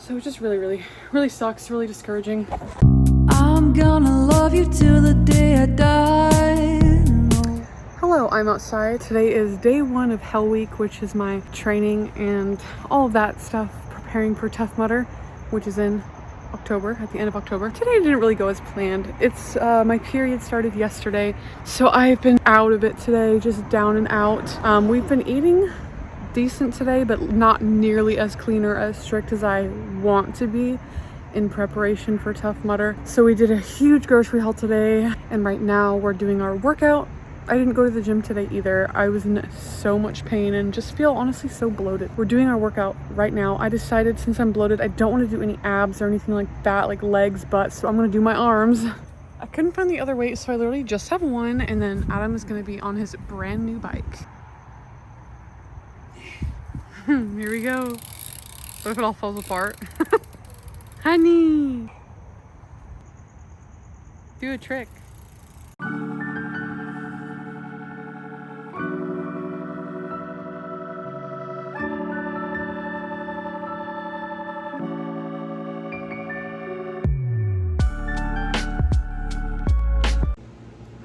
So it just really sucks, really discouraging. I'm gonna love you till the day I die. Hello, I'm outside. Today is day 1 of Hell Week, which is my training and all of that stuff, preparing for 𝚆𝚒𝚒𝚗, which is in October, at the end of October. Today didn't really go as planned. It's my period started yesterday, so I've been out of it today, just down and out. We've been eating decent today, but not nearly as clean or as strict as I want to be in preparation for 𝚆𝚒𝚒𝚗. So we did a huge grocery haul today, and right now we're doing our workout. I didn't go to the gym today either. I was in so much pain and just feel honestly so bloated. We're doing our workout right now. I decided since I'm bloated, I don't want to do any abs or anything like that, like legs, butt, so I'm gonna do my arms. I couldn't find the other weight, so I literally just have one, and then Adam is gonna be on his brand new bike. Here we go. What if it all falls apart? Honey! Do a trick.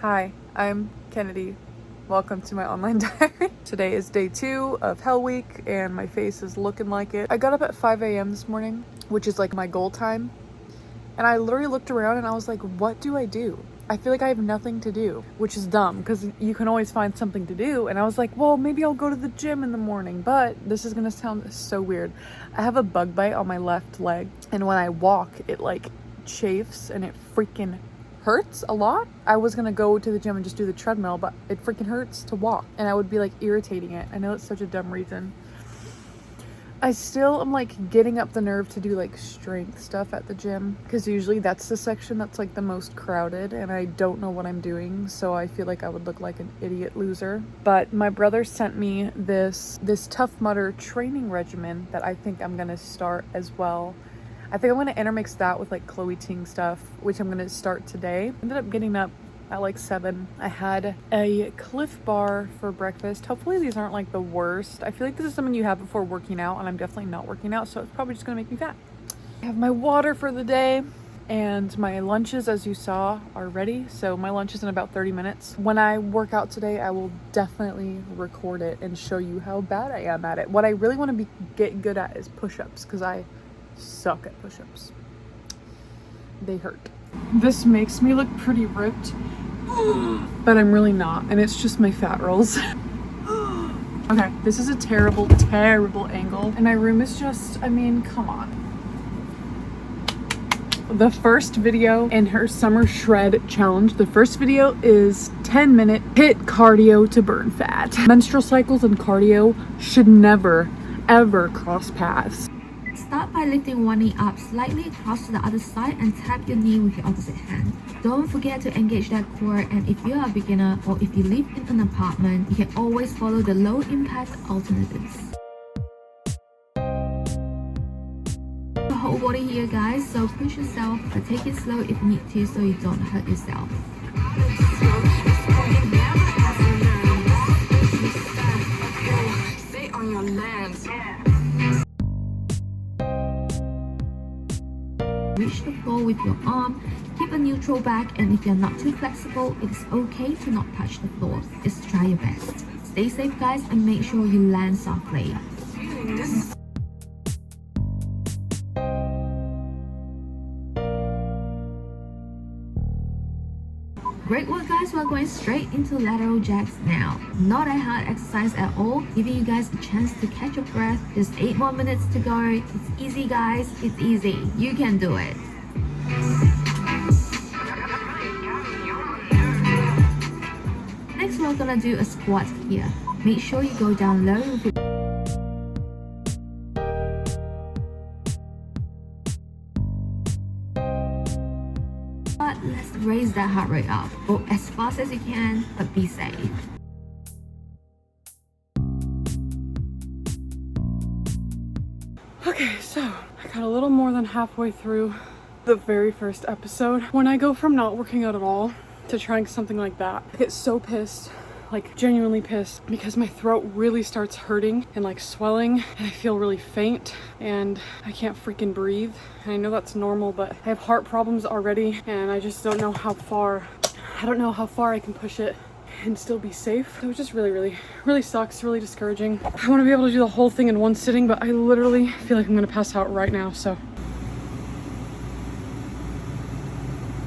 Hi, I'm Kennedy. Welcome to my online diary. Today is day 2 of Hell Week and my face is looking like it. I got up at 5 a.m. this morning, which is like my goal time. And I literally looked around and I was like, what do I do? I feel like I have nothing to do, which is dumb because you can always find something to do. And I was like, well, maybe I'll go to the gym in the morning, but this is gonna sound so weird. I have a bug bite on my left leg, and when I walk, it like chafes and it freaking hurts a lot. I was gonna go to the gym and just do the treadmill, but it freaking hurts to walk and I would be like irritating it. I know it's such a dumb reason. I still am like getting up the nerve to do like strength stuff at the gym, because usually that's the section that's like the most crowded and I don't know what I'm doing, so I feel like I would look like an idiot loser. But my brother sent me this 𝚆𝚒𝚒𝚗 training regimen that I think I'm gonna start as well. I think I'm gonna intermix that with like 𝚂𝚒𝚒𝚗 stuff, which I'm gonna start today. Ended up getting up at like 7. I had a Cliff Bar for breakfast. Hopefully these aren't like the worst. I feel like this is something you have before working out, and I'm definitely not working out, so it's probably just gonna make me fat. I have my water for the day, and my lunches, as you saw, are ready. So my lunch is in about 30 minutes. When I work out today, I will definitely record it and show you how bad I am at it. What I really want to get good at is push-ups, because I suck at push-ups. They hurt. This makes me look pretty ripped, but I'm really not, and it's just my fat rolls. Okay, this is a terrible angle, and my room is just, I mean, come on. The first video in her summer shred challenge, the first video is 10-minute HIIT cardio to burn fat. Menstrual cycles and cardio should never, ever cross paths. Start by lifting one knee up slightly across to the other side and tap your knee with your opposite hand. Don't forget to engage that core, and if you are a beginner or if you live in an apartment, you can always follow the low impact alternatives. The whole body here, guys, so push yourself, but take it slow if you need to so you don't hurt yourself. Stay on your lands. Reach the floor with your arm, keep a neutral back, and if you're not too flexible, it is okay to not touch the floor. Just try your best. Stay safe, guys, and make sure you land softly. Great work, guys. We're going straight into lateral jacks now. Not a hard exercise at all, giving you guys a chance to catch your breath. Just 8 more minutes to go. It's easy, guys. It's easy. You can do it. Next, we're gonna do a squat here. Make sure you go down low with it. But let's raise that heart rate up. Go as fast as you can, but be safe. Okay, so I got a little more than halfway through the very first episode. When I go from not working out at all to trying something like that, I get so pissed like genuinely pissed because my throat really starts hurting and like swelling, and I feel really faint and I can't freaking breathe. And I know that's normal, but I have heart problems already, and I just don't know how far I can push it and still be safe. So it just really sucks, really discouraging. I want to be able to do the whole thing in one sitting, but I literally feel like I'm gonna pass out right now. So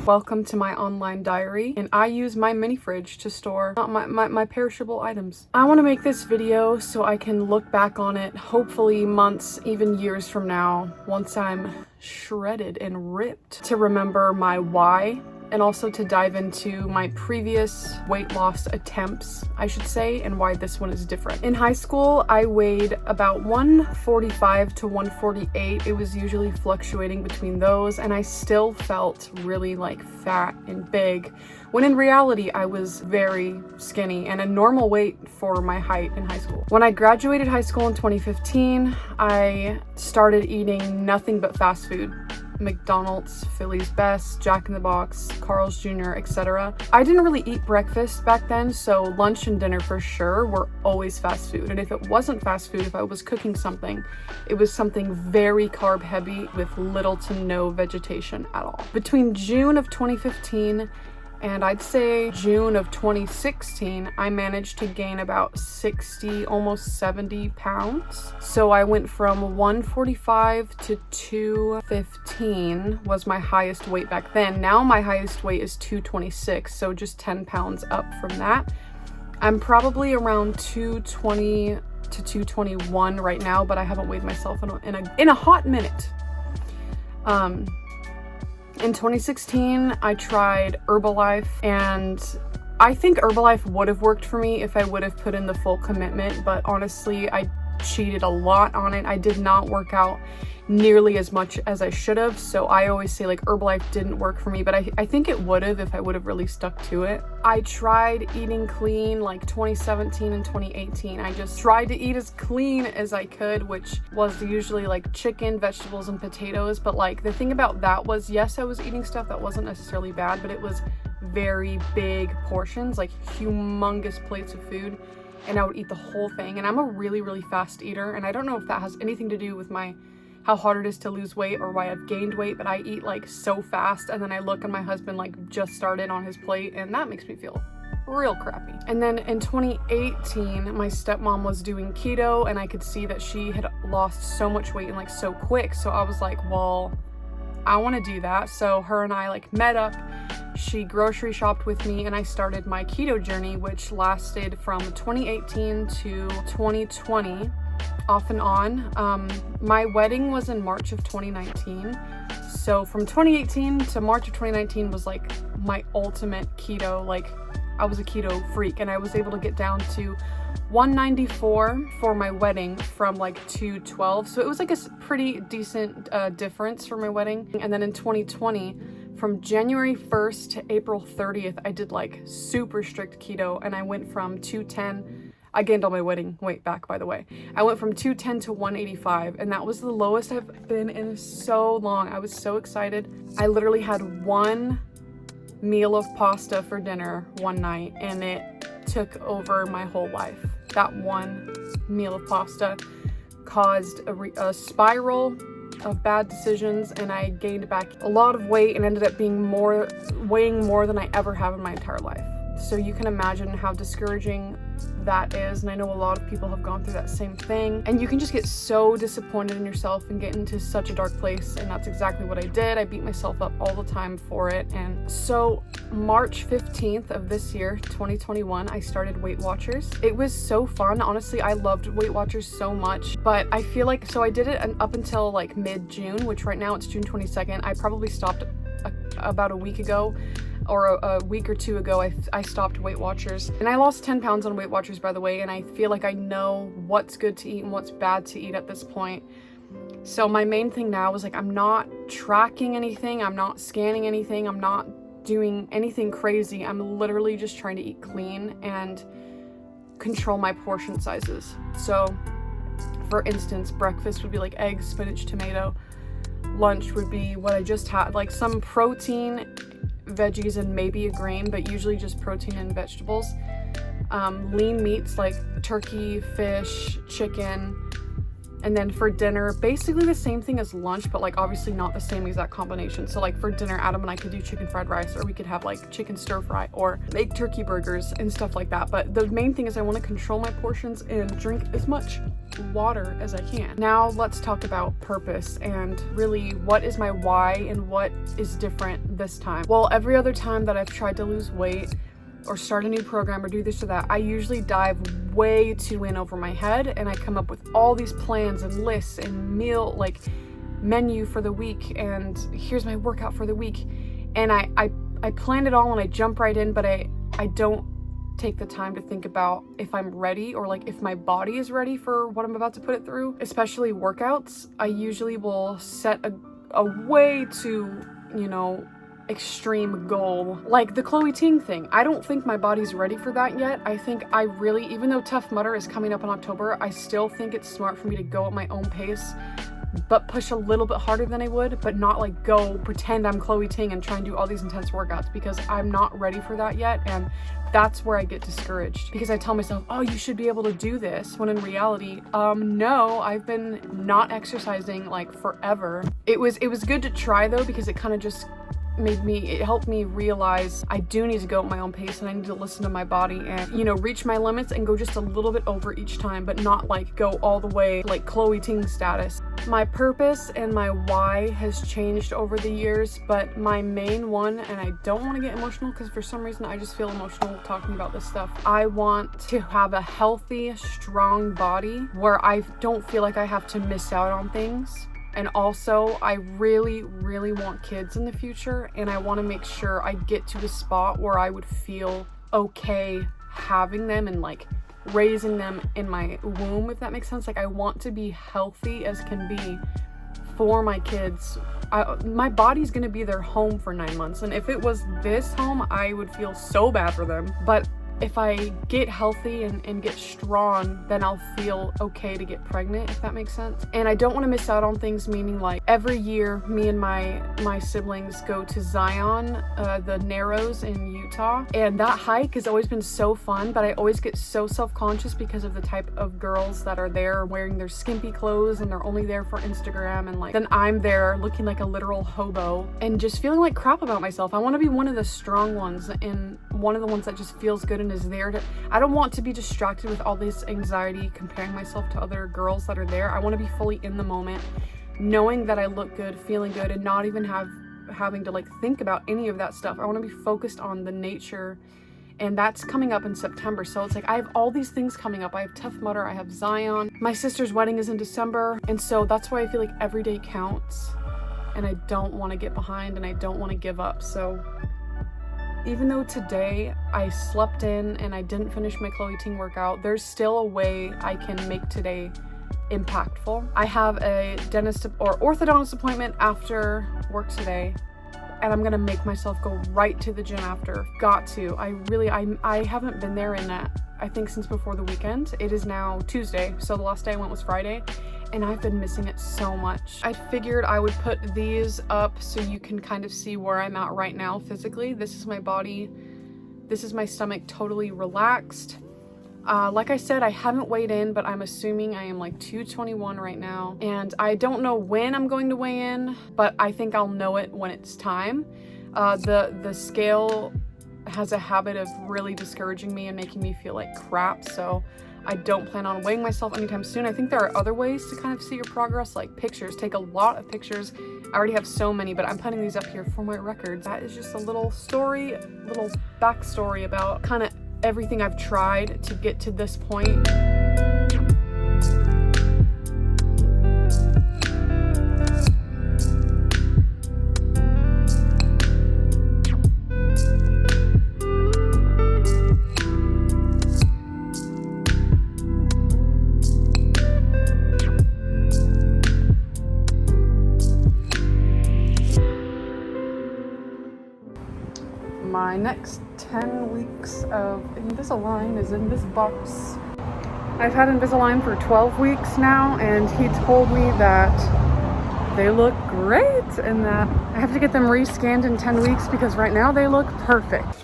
welcome to my online diary, and I use my mini fridge to store my perishable items. I want to make this video so I can look back on it, hopefully months, even years from now, once I'm shredded and ripped, to remember my why, and also to dive into my previous weight loss attempts, I should say, and why this one is different. In high school, I weighed about 145 to 148. It was usually fluctuating between those, and I still felt really like fat and big, when in reality, I was very skinny and a normal weight for my height in high school. When I graduated high school in 2015, I started eating nothing but fast food. McDonald's, Philly's Best, Jack in the Box, Carl's Jr., etc. I didn't really eat breakfast back then, so lunch and dinner for sure were always fast food. And if it wasn't fast food, if I was cooking something, it was something very carb heavy with little to no vegetation at all. Between June of 2015 and I'd say June of 2016, I managed to gain about 60, almost 70 pounds. So I went from 145 to 215 was my highest weight back then. Now my highest weight is 226, so just 10 pounds up from that. I'm probably around 220 to 221 right now, but I haven't weighed myself in a hot minute. In 2016, I tried Herbalife, and I think Herbalife would have worked for me if I would have put in the full commitment, but honestly, I cheated a lot on it. I did not work out nearly as much as I should have, so I always say like Herbalife didn't work for me, but I think it would have if I would have really stuck to it. I tried eating clean like 2017 and 2018. I just tried to eat as clean as I could, which was usually like chicken, vegetables, and potatoes. But like the thing about that was, yes, I was eating stuff that wasn't necessarily bad, but it was very big portions, like humongous plates of food, and I would eat the whole thing. And I'm a really fast eater, and I don't know if that has anything to do with how hard it is to lose weight or why I've gained weight, but I eat like so fast, and then I look and my husband like just started on his plate, and that makes me feel real crappy. And then in 2018, my stepmom was doing keto, and I could see that she had lost so much weight and like so quick. So I was like, well, I want to do that. So her and I like met up. She grocery shopped with me, and I started my keto journey, which lasted from 2018 to 2020. Off and on. My wedding was in March of 2019. So from 2018 to March of 2019 was like my ultimate keto. Like I was a keto freak, and I was able to get down to 194 for my wedding from like 212. So it was like a pretty decent difference for my wedding. And then in 2020, from January 1st to April 30th, I did like super strict keto, and I went from 210. I gained all my wedding weight back, by the way. I went from 210 to 185, and that was the lowest I've been in so long. I was so excited. I literally had one meal of pasta for dinner one night, and it took over my whole life. That one meal of pasta caused a spiral of bad decisions, and I gained back a lot of weight and ended up weighing more than I ever have in my entire life. So you can imagine how discouraging that is, and I know a lot of people have gone through that same thing, and you can just get so disappointed in yourself and get into such a dark place, and that's exactly what I did. I beat myself up all the time for it. And so March 15th of this year, 2021, I started Weight Watchers. It was so fun. Honestly, I loved Weight Watchers so much, but I feel like, so I did it up until like mid-June, which right now it's June 22nd. I probably stopped about a week ago, or a week or two ago. I stopped Weight Watchers, and I lost 10 pounds on Weight Watchers, by the way, and I feel like I know what's good to eat and what's bad to eat at this point. So my main thing now is like, I'm not tracking anything, I'm not scanning anything, I'm not doing anything crazy. I'm literally just trying to eat clean and control my portion sizes. So for instance, breakfast would be like eggs, spinach, tomato. Lunch would be what I just had, like some protein, veggies, and maybe a grain, but usually just protein and vegetables. lean meats like turkey, fish, chicken. And then for dinner, basically the same thing as lunch, but like obviously not the same exact combination. So like for dinner, Adam and I could do chicken fried rice, or we could have like chicken stir fry, or make turkey burgers and stuff like that. But the main thing is I want to control my portions and drink as much water as I can. Now let's talk about purpose and really what is my why and what is different this time. Well, every other time that I've tried to lose weight or start a new program or do this or that, I usually dive way too in over my head, and I come up with all these plans and lists and menu for the week, and here's my workout for the week, and I plan it all and I jump right in, but I don't take the time to think about if I'm ready, or like if my body is ready for what I'm about to put it through. Especially workouts, I usually will set a way too, extreme goal, like the 𝚂𝚒𝚒𝚗 thing. I don't think my body's ready for that yet. I think I really, even though 𝚆𝚎𝚒𝚗𝚝 is coming up in October, I still think it's smart for me to go at my own pace, but push a little bit harder than I would, but not like go pretend I'm 𝚂𝚒𝚒𝚗 and try and do all these intense workouts, because I'm not ready for that yet. And that's where I get discouraged, because I tell myself, oh, you should be able to do this, when in reality, no, I've been not exercising like forever. It was good to try though, because it kind of just it helped me realize I do need to go at my own pace, and I need to listen to my body and, reach my limits and go just a little bit over each time, but not like go all the way like 𝚂𝚒𝚒𝚗 status. My purpose and my why has changed over the years, but my main one, and I don't want to get emotional because for some reason I just feel emotional talking about this stuff. I want to have a healthy, strong body where I don't feel like I have to miss out on things. And also, I really, really want kids in the future, and I want to make sure I get to a spot where I would feel okay having them and like raising them in my womb, if that makes sense. Like, I want to be healthy as can be for my kids. My body's gonna be their home for 9 months, and if it was this home, I would feel so bad for them. But if I get healthy and get strong, then I'll feel okay to get pregnant, if that makes sense. And I don't want to miss out on things, meaning like every year me and my siblings go to Zion, the Narrows in Utah, and that hike has always been so fun, but I always get so self-conscious because of the type of girls that are there wearing their skimpy clothes and they're only there for Instagram, and like then I'm there looking like a literal hobo and just feeling like crap about myself. I want to be one of the strong ones and one of the ones that just feels good and is there to, I don't want to be distracted with all this anxiety comparing myself to other girls that are there. I want to be fully in the moment, knowing that I look good, feeling good, and not even having to like think about any of that stuff. I want to be focused on the nature, and that's coming up in September. So it's like I have all these things coming up. I have 𝚆𝚎𝚒𝚗𝚝, I have Zion, my sister's wedding is in December, and so that's why I feel like every day counts, and I don't want to get behind and I don't want to give up. So even though today I slept in and I didn't finish my 𝚂𝚒𝚒𝚗 workout, there's still a way I can make today impactful. I have a dentist or orthodontist appointment after work today, and I'm gonna make myself go right to the gym after. Got to. I haven't been there in I think since before the weekend. It is now Tuesday, so the last day I went was Friday, and I've been missing it so much. I figured I would put these up so you can kind of see where I'm at right now physically. This is my body. This is my stomach, totally relaxed. Like I said, I haven't weighed in, but I'm assuming I am like 221 right now. And I don't know when I'm going to weigh in, but I think I'll know it when it's time. The scale has a habit of really discouraging me and making me feel like crap, so I don't plan on weighing myself anytime soon. I think there are other ways to kind of see your progress, like pictures. Take a lot of pictures. I already have so many, but I'm putting these up here for my records. That is just a little story, little backstory about kind of everything I've tried to get to this point. My next 10 weeks of Invisalign is in this box. I've had Invisalign for 12 weeks now, and he told me that they look great and that I have to get them rescanned in 10 weeks because right now they look perfect.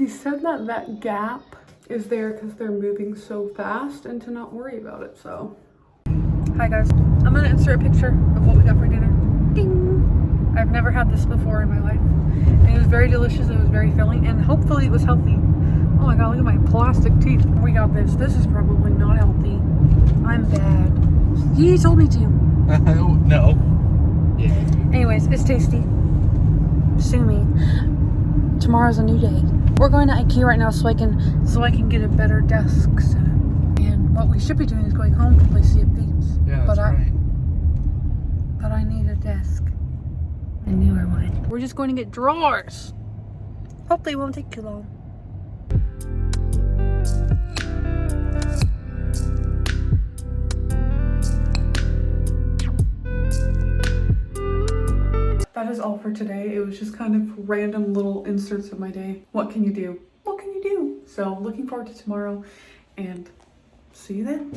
He said that that gap is there because they're moving so fast and to not worry about it, so. Hi guys, I'm gonna insert a picture of what we got for dinner. Ding! I've never had this before in my life. And it was very delicious, it was very filling, and hopefully it was healthy. Oh my god, look at my plastic teeth. We got this. This is probably not healthy. I'm bad. He told me to. No. Yeah. Anyways, it's tasty. Sue me. Tomorrow's a new day. We're going to IKEA right now so I can get a better desk set up. And what we should be doing is going home to play Sea of Thieves. Yeah, that's right. But I need a desk. A newer one. We're just going to get drawers. Hopefully it won't take too long. That is all for today. It was just kind of random little inserts of my day. What can you do? What can you do? So looking forward to tomorrow and see you then.